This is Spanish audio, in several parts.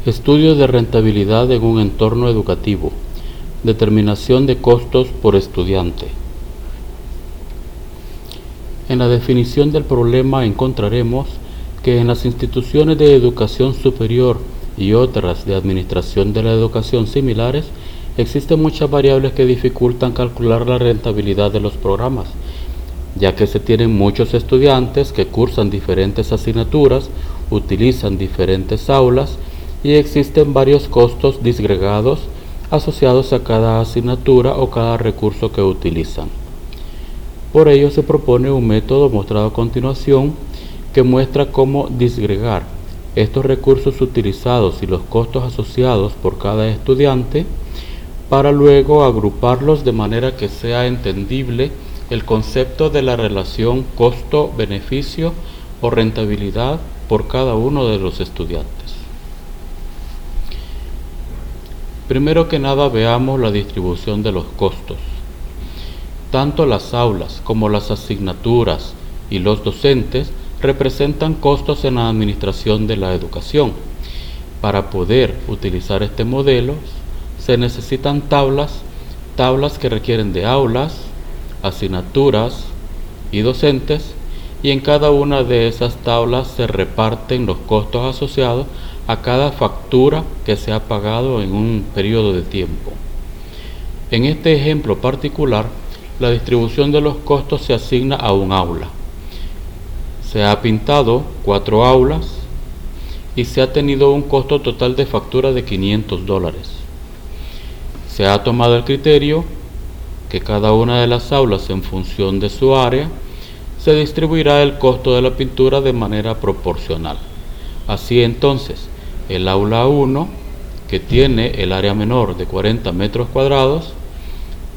Estudio de rentabilidad en un entorno educativo. Determinación de costos por estudiante. En la definición del problema encontraremos que en las instituciones de educación superior y otras de administración de la educación similares, existen muchas variables que dificultan calcular la rentabilidad de los programas, ya que se tienen muchos estudiantes que cursan diferentes asignaturas, utilizan diferentes aulas y existen varios costos disgregados asociados a cada asignatura o cada recurso que utilizan. Por ello se propone un método mostrado a continuación que muestra cómo disgregar estos recursos utilizados y los costos asociados por cada estudiante para luego agruparlos de manera que sea entendible el concepto de la relación costo-beneficio o rentabilidad por cada uno de los estudiantes. Primero que nada veamos la distribución de los costos. Tanto las aulas como las asignaturas y los docentes representan costos en la administración de la educación. Para poder utilizar este modelo se necesitan tablas que requieren de aulas, asignaturas y docentes, y en cada una de esas tablas se reparten los costos asociados a cada factura que se ha pagado en un periodo de tiempo. En este ejemplo particular, la distribución de los costos se asigna a un aula. Se ha pintado 4 aulas y se ha tenido un costo total de factura de $500. Se ha tomado el criterio que cada una de las aulas, en función de su área, se distribuirá el costo de la pintura de manera proporcional. Así entonces, el aula 1, que tiene el área menor de 40 metros cuadrados,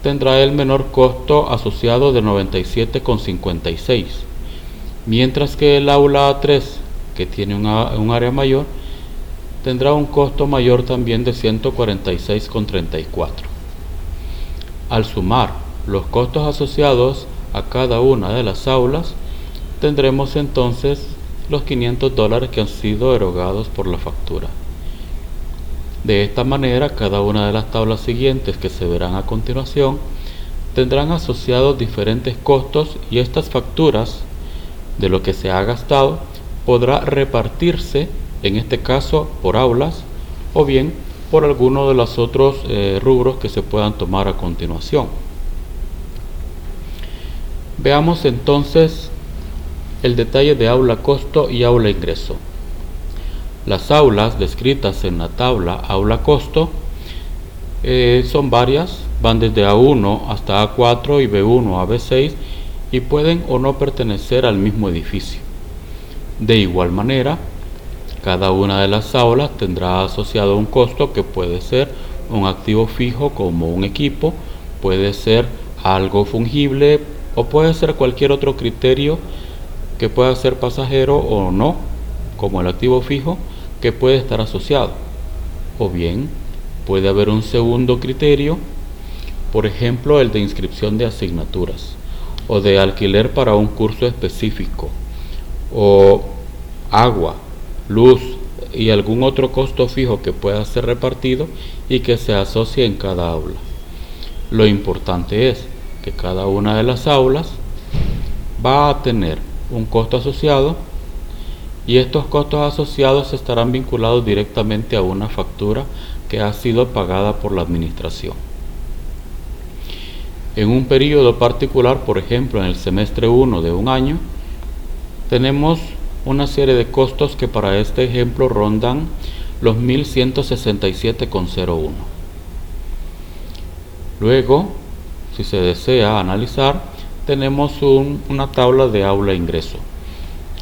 tendrá el menor costo asociado de 97,56, mientras que el aula 3, que tiene un área mayor, tendrá un costo mayor también de 146,34. Al sumar los costos asociados a cada una de las aulas, tendremos entonces los $500 que han sido erogados por la factura. De esta manera, cada una de las tablas siguientes que se verán a continuación tendrán asociados diferentes costos, y estas facturas de lo que se ha gastado podrá repartirse, en este caso por aulas, o bien por alguno de los otros rubros que se puedan tomar a continuación. Veamos entonces el detalle de aula costo y aula ingreso. Las aulas descritas en la tabla aula costo son varias, van desde A1 hasta A4 y B1 a B6, y pueden o no pertenecer al mismo edificio. De igual manera, cada una de las aulas tendrá asociado un costo que puede ser un activo fijo como un equipo, puede ser algo fungible o puede ser cualquier otro criterio que pueda ser pasajero o no, como el activo fijo, que puede estar asociado. O bien puede haber un segundo criterio, por ejemplo el de inscripción de asignaturas o de alquiler para un curso específico, o agua, luz y algún otro costo fijo que pueda ser repartido y que se asocie en cada aula. Lo importante es que cada una de las aulas va a tener un costo asociado, y estos costos asociados estarán vinculados directamente a una factura que ha sido pagada por la administración. En un periodo particular, por ejemplo en el semestre 1 de un año, tenemos una serie de costos que para este ejemplo rondan los 1.167,01. Luego, si se desea analizar, tenemos una tabla de aula ingreso,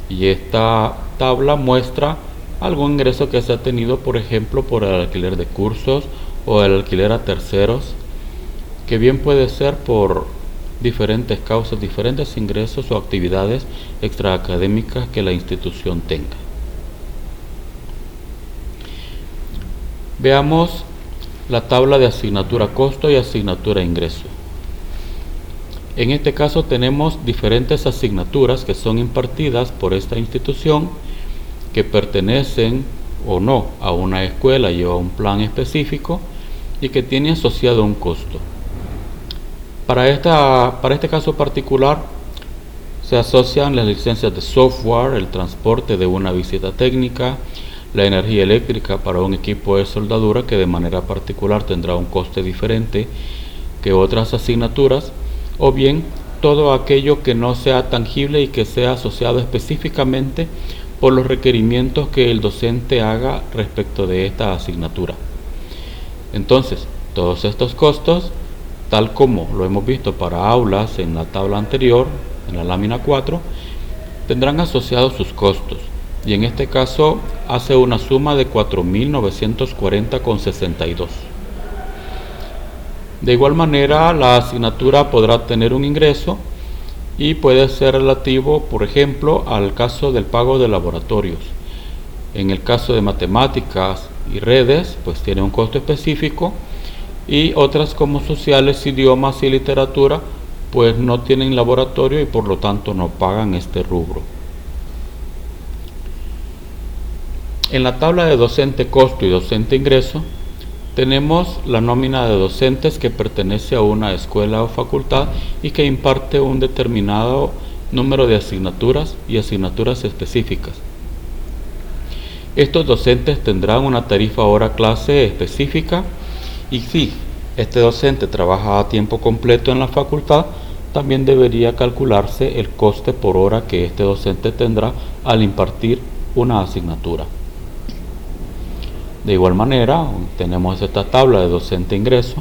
y esta tabla muestra algún ingreso que se ha tenido, por ejemplo por el alquiler de cursos o el alquiler a terceros, que bien puede ser por diferentes causas, diferentes ingresos o actividades extraacadémicas que la institución tenga. Veamos la tabla de asignatura costo y asignatura ingreso. En este caso tenemos diferentes asignaturas que son impartidas por esta institución, que pertenecen o no a una escuela y a un plan específico y que tiene asociado un costo. Para este caso particular se asocian las licencias de software, el transporte de una visita técnica, la energía eléctrica para un equipo de soldadura que de manera particular tendrá un coste diferente que otras asignaturas, o bien todo aquello que no sea tangible y que sea asociado específicamente por los requerimientos que el docente haga respecto de esta asignatura. Entonces, todos estos costos, tal como lo hemos visto para aulas en la tabla anterior, en la lámina 4, tendrán asociados sus costos, y en este caso hace una suma de 4.940,62. De igual manera, la asignatura podrá tener un ingreso y puede ser relativo, por ejemplo, al caso del pago de laboratorios. En el caso de matemáticas y redes, pues tiene un costo específico, y otras como sociales, idiomas y literatura, pues no tienen laboratorio y por lo tanto no pagan este rubro. En la tabla de docente costo y docente ingreso, tenemos la nómina de docentes que pertenece a una escuela o facultad y que imparte un determinado número de asignaturas y asignaturas específicas. Estos docentes tendrán una tarifa hora clase específica, y si este docente trabaja a tiempo completo en la facultad, también debería calcularse el coste por hora que este docente tendrá al impartir una asignatura. De igual manera, tenemos esta tabla de docente ingreso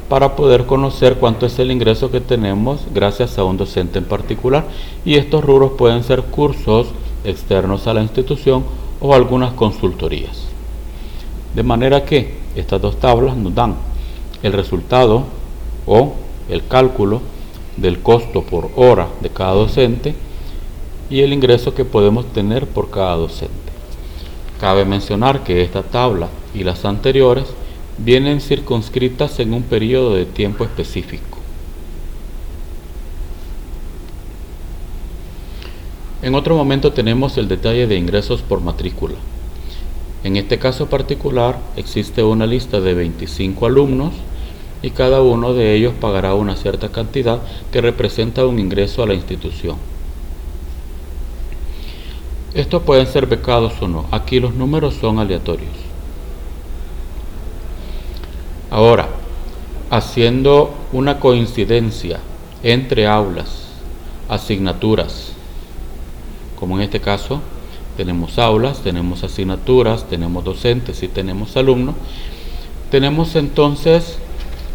para poder conocer cuánto es el ingreso que tenemos gracias a un docente en particular, y estos rubros pueden ser cursos externos a la institución o algunas consultorías. De manera que estas dos tablas nos dan el resultado o el cálculo del costo por hora de cada docente y el ingreso que podemos tener por cada docente. Cabe mencionar que esta tabla y las anteriores vienen circunscritas en un periodo de tiempo específico. En otro momento tenemos el detalle de ingresos por matrícula. En este caso particular existe una lista de 25 alumnos y cada uno de ellos pagará una cierta cantidad que representa un ingreso a la institución. Estos pueden ser becados o no. Aquí los números son aleatorios. Ahora, haciendo una coincidencia entre aulas, asignaturas, como en este caso, tenemos aulas, tenemos asignaturas, tenemos docentes y tenemos alumnos, tenemos entonces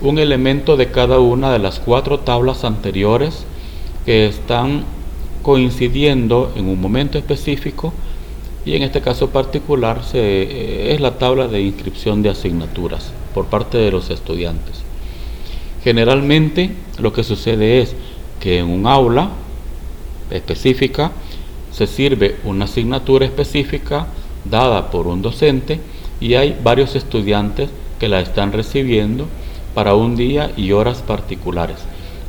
un elemento de cada una de las 4 tablas anteriores que están coincidiendo en un momento específico, y en este caso particular es la tabla de inscripción de asignaturas por parte de los estudiantes. Generalmente lo que sucede es que en un aula específica se sirve una asignatura específica dada por un docente y hay varios estudiantes que la están recibiendo para un día y horas particulares.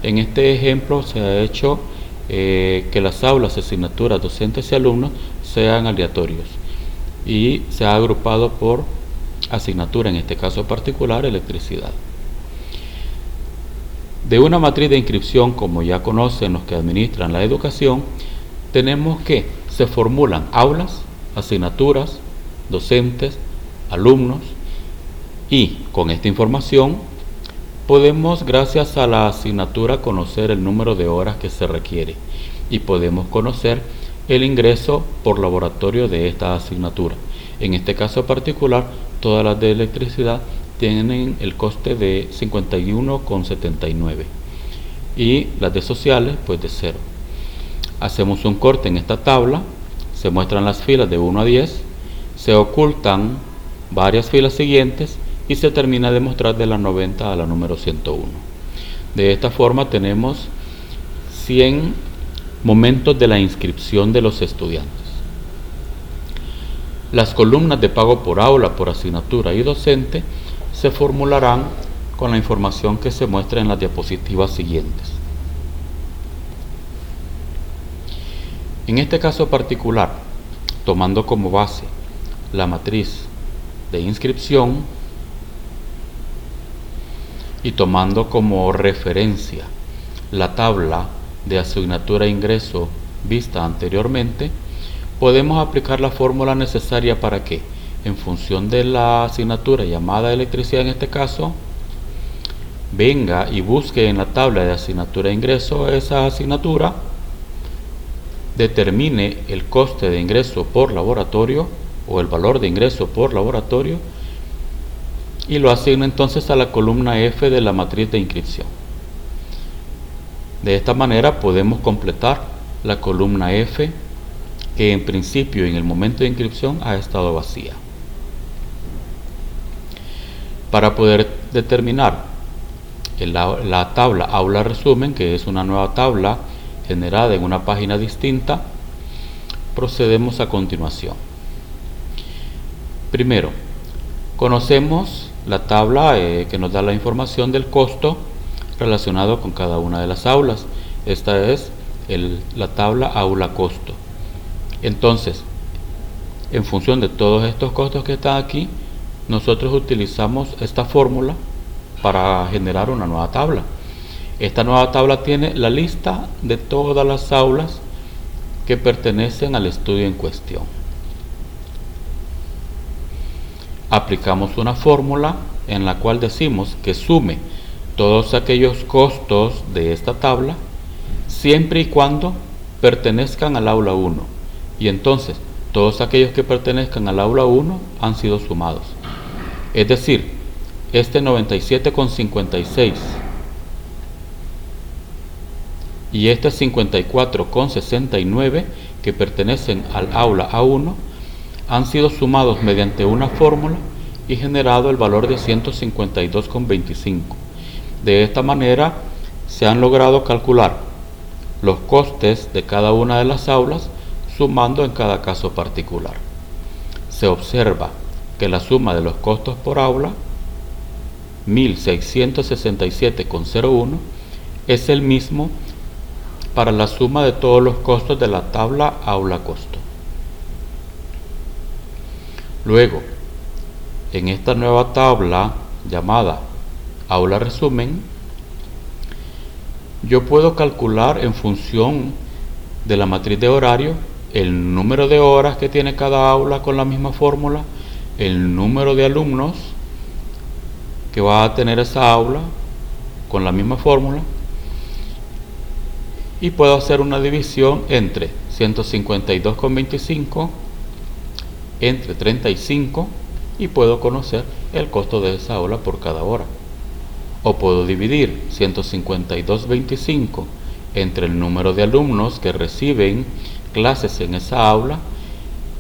En este ejemplo se ha hecho que las aulas, asignaturas, docentes y alumnos sean aleatorios y se ha agrupado por asignatura, en este caso particular, electricidad. De una matriz de inscripción, como ya conocen los que administran la educación, tenemos que se formulan aulas, asignaturas, docentes, alumnos, y con esta información podemos, gracias a la asignatura, conocer el número de horas que se requiere y podemos conocer el ingreso por laboratorio de esta asignatura. En este caso particular, todas las de electricidad tienen el coste de 51,79 y las de sociales pues de 0. Hacemos un corte en esta tabla, se muestran las filas de 1 a 10, se ocultan varias filas siguientes y se termina de mostrar de la 90 a la número 101. De esta forma tenemos 100 momentos de la inscripción de los estudiantes. Las columnas de pago por aula, por asignatura y docente se formularán con la información que se muestra en las diapositivas siguientes. En este caso particular, tomando como base la matriz de inscripción y tomando como referencia la tabla de asignatura e ingreso vista anteriormente, podemos aplicar la fórmula necesaria para que, en función de la asignatura llamada electricidad en este caso, venga y busque en la tabla de asignatura e ingreso esa asignatura, determine el coste de ingreso por laboratorio o el valor de ingreso por laboratorio y lo asigne entonces a la columna F de la matriz de inscripción. De esta manera podemos completar la columna F que en principio en el momento de inscripción ha estado vacía. Para poder determinar la tabla aula resumen, que es una nueva tabla generada en una página distinta, procedemos a continuación. Primero, conocemos la tabla que nos da la información del costo relacionado con cada una de las aulas. Esta es la tabla aula costo. Entonces, en función de todos estos costos que están aquí, nosotros utilizamos esta fórmula para generar una nueva tabla. Esta nueva tabla tiene la lista de todas las aulas que pertenecen al estudio en cuestión. Aplicamos una fórmula en la cual decimos que sume todos aquellos costos de esta tabla siempre y cuando pertenezcan al aula 1, y entonces todos aquellos que pertenezcan al aula 1 han sido sumados. Es decir, este 97,56 y este 54,69 que pertenecen al aula A1 han sido sumados mediante una fórmula y generado el valor de 152,25. De esta manera se han logrado calcular los costes de cada una de las aulas sumando en cada caso particular. Se observa que la suma de los costos por aula, 1667,01, es el mismo para la suma de todos los costos de la tabla aula costo. Luego, en esta nueva tabla llamada aula resumen, yo puedo calcular en función de la matriz de horario el número de horas que tiene cada aula con la misma fórmula, el número de alumnos que va a tener esa aula con la misma fórmula, y puedo hacer una división entre 152,25 entre 35 y puedo conocer el costo de esa aula por cada hora. O puedo dividir 152,25 entre el número de alumnos que reciben clases en esa aula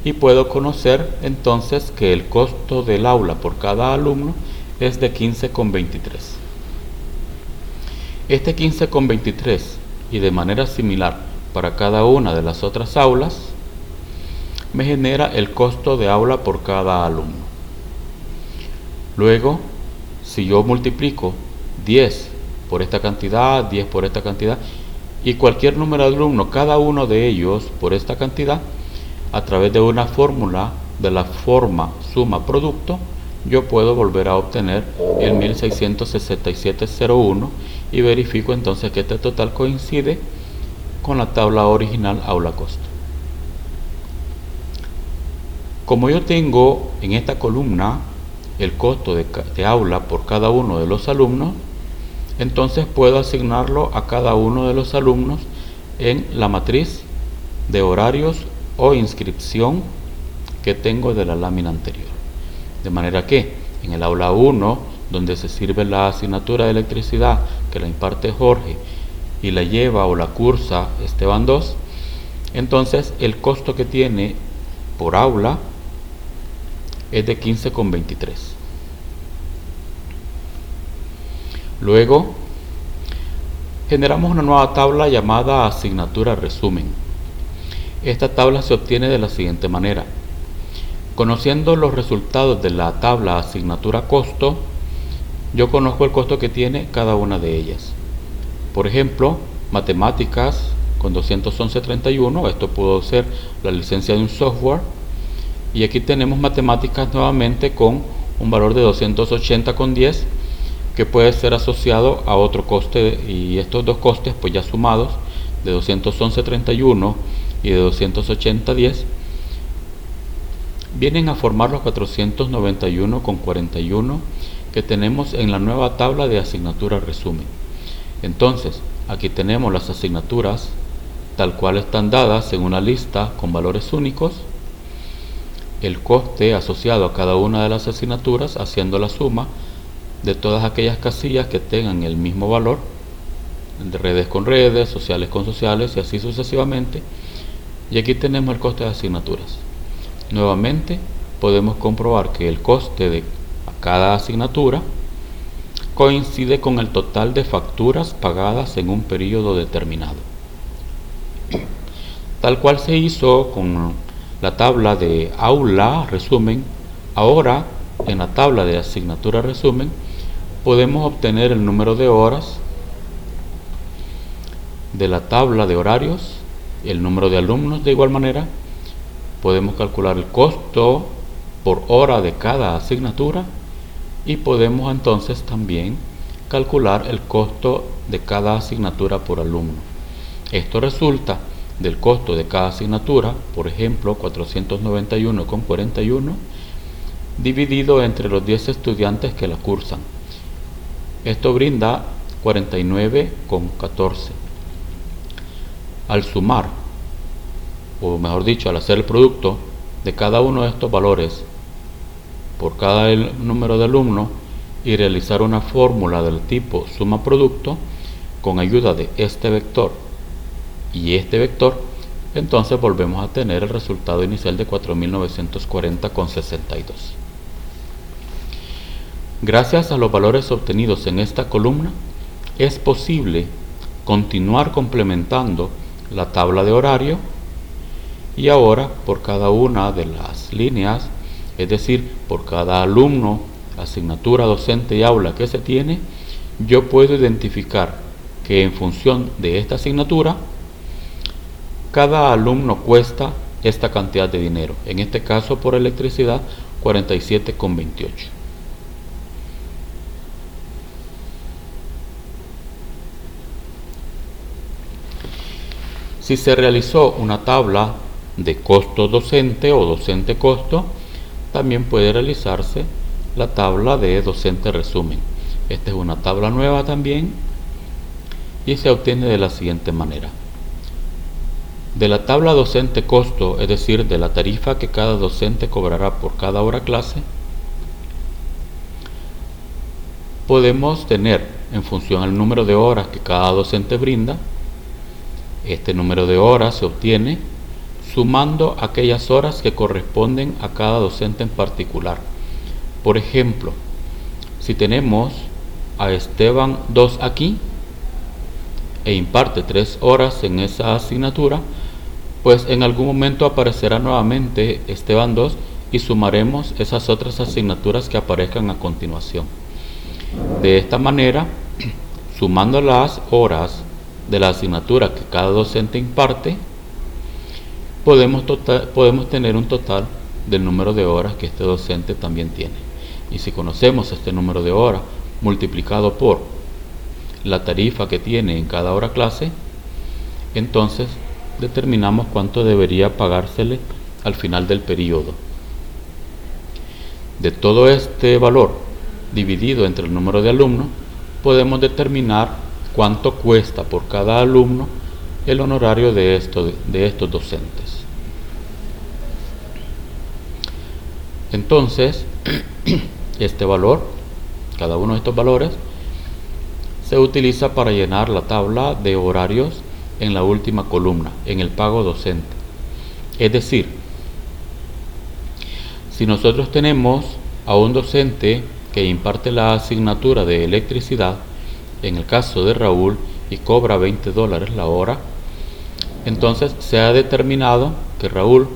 y puedo conocer entonces que el costo del aula por cada alumno es de 15,23. Este 15,23 y de manera similar para cada una de las otras aulas me genera el costo de aula por cada alumno. Luego, si yo multiplico 10 por esta cantidad, 10 por esta cantidad y cualquier número de alumnos, cada uno de ellos por esta cantidad, a través de una fórmula de la forma suma producto, yo puedo volver a obtener el 1667,01 y verifico entonces que este total coincide con la tabla original aula costo. Como yo tengo en esta columna el costo de aula por cada uno de los alumnos, entonces puedo asignarlo a cada uno de los alumnos en la matriz de horarios o inscripción que tengo de la lámina anterior. De manera que en el aula 1, donde se sirve la asignatura de electricidad que la imparte Jorge y la lleva o la cursa Esteban 2, entonces el costo que tiene por aula es de 15,23. Luego generamos una nueva tabla llamada asignatura resumen. Esta tabla se obtiene de la siguiente manera. Conociendo los resultados de la tabla asignatura costo, yo conozco el costo que tiene cada una de ellas. Por ejemplo, matemáticas con 211,31, esto pudo ser la licencia de un software, Y aquí tenemos matemáticas nuevamente con un valor de 280,10 que puede ser asociado a otro coste, y estos dos costes pues ya sumados de 211,31 y de 280,10 vienen a formar los 491,41 que tenemos en la nueva tabla de asignatura resumen. Entonces, aquí tenemos las asignaturas tal cual están dadas en una lista con valores únicos, el coste asociado a cada una de las asignaturas haciendo la suma de todas aquellas casillas que tengan el mismo valor, de redes con redes, sociales con sociales y así sucesivamente. Y aquí tenemos el coste de asignaturas. Nuevamente podemos comprobar que el coste de cada asignatura coincide con el total de facturas pagadas en un periodo determinado. Tal cual se hizo con la tabla de aula resumen, ahora en la tabla de asignatura resumen podemos obtener el número de horas de la tabla de horarios, el número de alumnos de igual manera. Podemos calcular el costo por hora de cada asignatura y podemos entonces también calcular el costo de cada asignatura por alumno. Esto resulta del costo de cada asignatura, por ejemplo 491,41 dividido entre los 10 estudiantes que la cursan. Esto brinda 49,14. Al sumar, o mejor dicho, al hacer el producto de cada uno de estos valores por cada número de alumnos y realizar una fórmula del tipo suma producto con ayuda de este vector y este vector, entonces volvemos a tener el resultado inicial de 4.940,62. Gracias a los valores obtenidos en esta columna, es posible continuar complementando la tabla de horario y ahora por cada una de las líneas, es decir, por cada alumno, asignatura, docente y aula que se tiene, yo puedo identificar que en función de esta asignatura, cada alumno cuesta esta cantidad de dinero. En este caso por electricidad, 47,28. Si se realizó una tabla de costo docente o docente costo, también puede realizarse la tabla de docente resumen. Esta es una tabla nueva también y se obtiene de la siguiente manera. De la tabla docente costo, es decir, de la tarifa que cada docente cobrará por cada hora clase, podemos tener en función al número de horas que cada docente brinda. Este número de horas se obtiene sumando aquellas horas que corresponden a cada docente en particular. Por ejemplo, si tenemos a Esteban 2 aquí e imparte 3 horas en esa asignatura, pues en algún momento aparecerá nuevamente Esteban 2 y sumaremos esas otras asignaturas que aparezcan a continuación. De esta manera, sumando las horas de la asignatura que cada docente imparte, podemos tener un total del número de horas que este docente también tiene. Y si conocemos este número de horas multiplicado por la tarifa que tiene en cada hora clase, entonces determinamos cuánto debería pagársele al final del periodo. De todo este valor dividido entre el número de alumnos, podemos determinar cuánto cuesta por cada alumno el honorario de estos docentes. Entonces, este valor, cada uno de estos valores, se utiliza para llenar la tabla de horarios en la última columna, en el pago docente. Es decir, si nosotros tenemos a un docente que imparte la asignatura de electricidad, en el caso de Raúl, y cobra $20 la hora, entonces se ha determinado que Raúl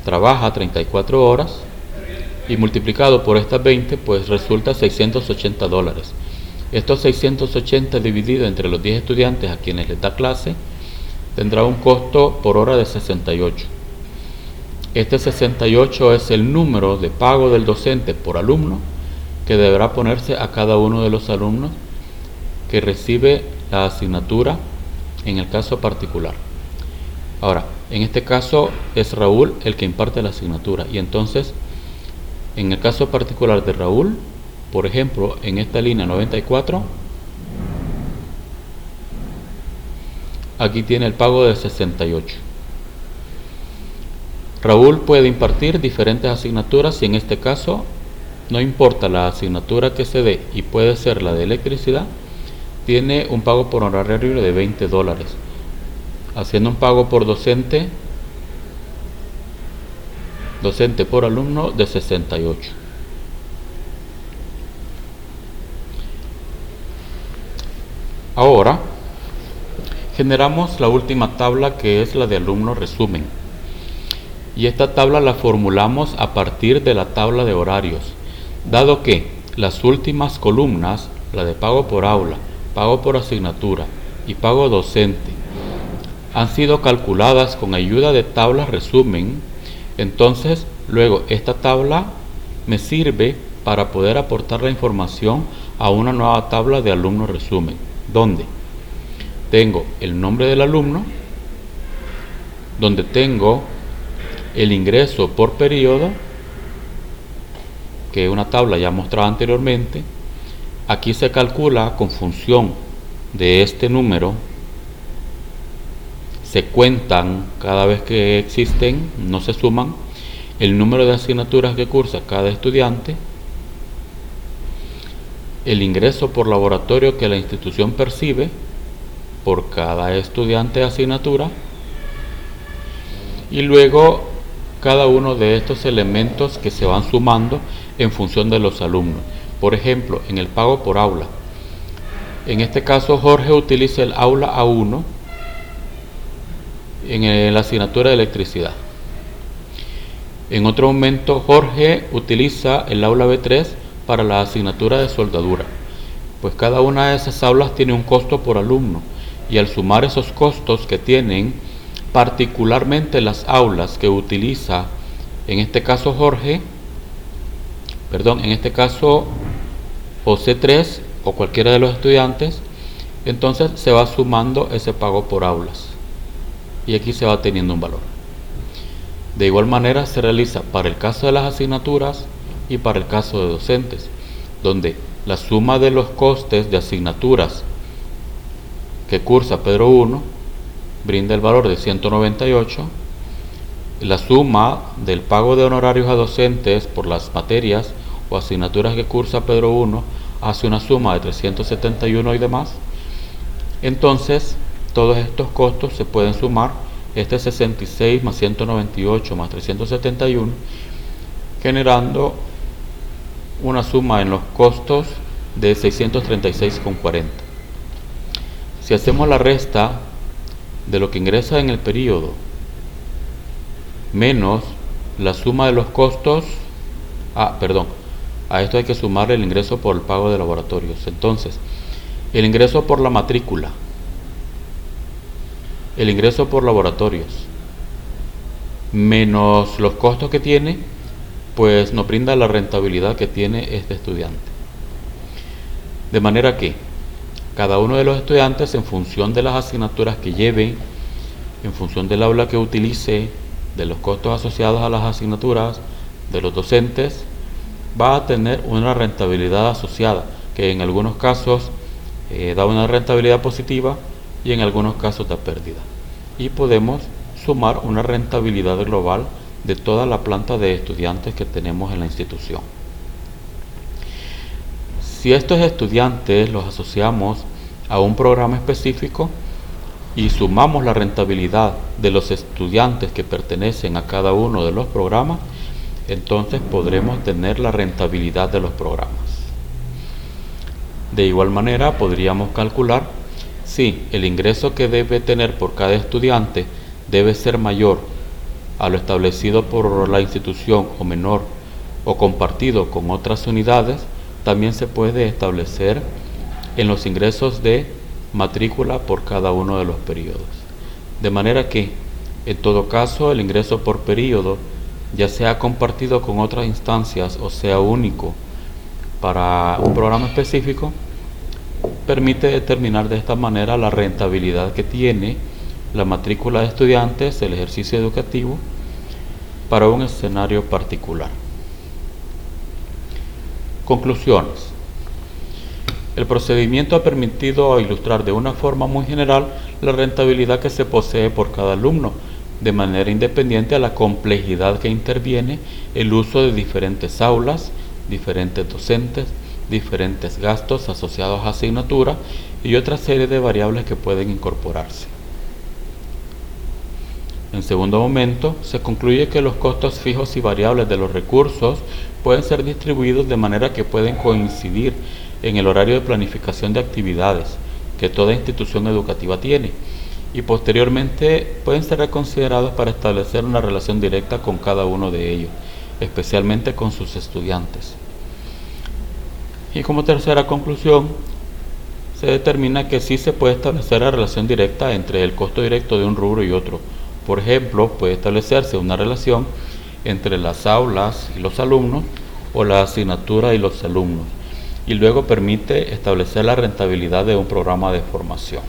trabaja 34 horas y multiplicado por estas 20, pues resulta $680. Estos 680 dividido entre los 10 estudiantes a quienes les da clase, tendrá un costo por hora de 68. Este 68 es el número de pago del docente por alumno que deberá ponerse a cada uno de los alumnos que recibe la asignatura en el caso particular. Ahora, en este caso es Raúl el que imparte la asignatura, y entonces en el caso particular de Raúl, por ejemplo, en esta línea 94, aquí tiene el pago de 68. Raúl puede impartir diferentes asignaturas y en este caso no importa la asignatura que se dé y puede ser la de electricidad, tiene un pago por horario de $20, haciendo un pago por docente por alumno de 68. Ahora generamos la última tabla, que es la de alumno resumen, y esta tabla la formulamos a partir de la tabla de horarios, dado que las últimas columnas, la de pago por aula, pago por asignatura y pago docente, han sido calculadas con ayuda de tablas resumen. Entonces luego esta tabla me sirve para poder aportar la información a una nueva tabla de alumno resumen, donde tengo el nombre del alumno, donde tengo el ingreso por periodo, que es una tabla ya mostrada anteriormente. Aquí se calcula con función de este número, se cuentan cada vez que existen, no se suman, el número de asignaturas que cursa cada estudiante, el ingreso por laboratorio que la institución percibe por cada estudiante de asignatura, y luego cada uno de estos elementos que se van sumando en función de los alumnos. Por ejemplo, en el pago por aula, en este caso Jorge utiliza el aula A1 en la asignatura de electricidad. En otro momento Jorge utiliza el aula B3 para la asignatura de soldadura. Pues cada una de esas aulas tiene un costo por alumno, y al sumar esos costos que tienen particularmente las aulas que utiliza, en este caso o C3 o cualquiera de los estudiantes, entonces se va sumando ese pago por aulas y aquí se va teniendo un valor. De igual manera se realiza para el caso de las asignaturas y para el caso de docentes, donde la suma de los costes de asignaturas que cursa Pedro 1 brinda el valor de 198, la suma del pago de honorarios a docentes por las materias o asignaturas que cursa Pedro 1 hace una suma de 371 y demás. Entonces todos estos costos se pueden sumar, este 66 más 198 más 371, generando una suma en los costos de 636,40. Si hacemos la resta de lo que ingresa en el periodo menos la suma de los costos, a esto hay que sumarle el ingreso por el pago de laboratorios. Entonces, el ingreso por la matrícula, el ingreso por laboratorios, menos los costos que tiene, pues nos brinda la rentabilidad que tiene este estudiante. De manera que cada uno de los estudiantes, en función de las asignaturas que lleve, en función del aula que utilice, de los costos asociados a las asignaturas, de los docentes, va a tener una rentabilidad asociada, que en algunos casos da una rentabilidad positiva y en algunos casos da pérdida. Y podemos sumar una rentabilidad global de toda la planta de estudiantes que tenemos en la institución. Si estos estudiantes los asociamos a un programa específico y sumamos la rentabilidad de los estudiantes que pertenecen a cada uno de los programas, entonces podremos tener la rentabilidad de los programas. De igual manera podríamos calcular si el ingreso que debe tener por cada estudiante debe ser mayor a lo establecido por la institución o menor o compartido con otras unidades. También se puede establecer en los ingresos de matrícula por cada uno de los periodos. De manera que, en todo caso, el ingreso por periodo ya sea compartido con otras instancias o sea único para un programa específico, permite determinar de esta manera la rentabilidad que tiene la matrícula de estudiantes, el ejercicio educativo, para un escenario particular. Conclusiones. El procedimiento ha permitido ilustrar de una forma muy general la rentabilidad que se posee por cada alumno, de manera independiente a la complejidad que interviene el uso de diferentes aulas, diferentes docentes, diferentes gastos asociados a asignatura y otra serie de variables que pueden incorporarse. En segundo momento, se concluye que los costos fijos y variables de los recursos pueden ser distribuidos de manera que pueden coincidir en el horario de planificación de actividades que toda institución educativa tiene y posteriormente pueden ser reconsiderados para establecer una relación directa con cada uno de ellos, especialmente con sus estudiantes. Y como tercera conclusión, se determina que sí se puede establecer la relación directa entre el costo directo de un rubro y otro. Por ejemplo, puede establecerse una relación entre las aulas y los alumnos o la asignatura y los alumnos, y luego permite establecer la rentabilidad de un programa de formación.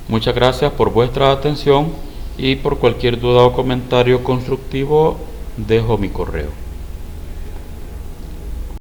Muchas gracias por vuestra atención y por cualquier duda o comentario constructivo dejo mi correo.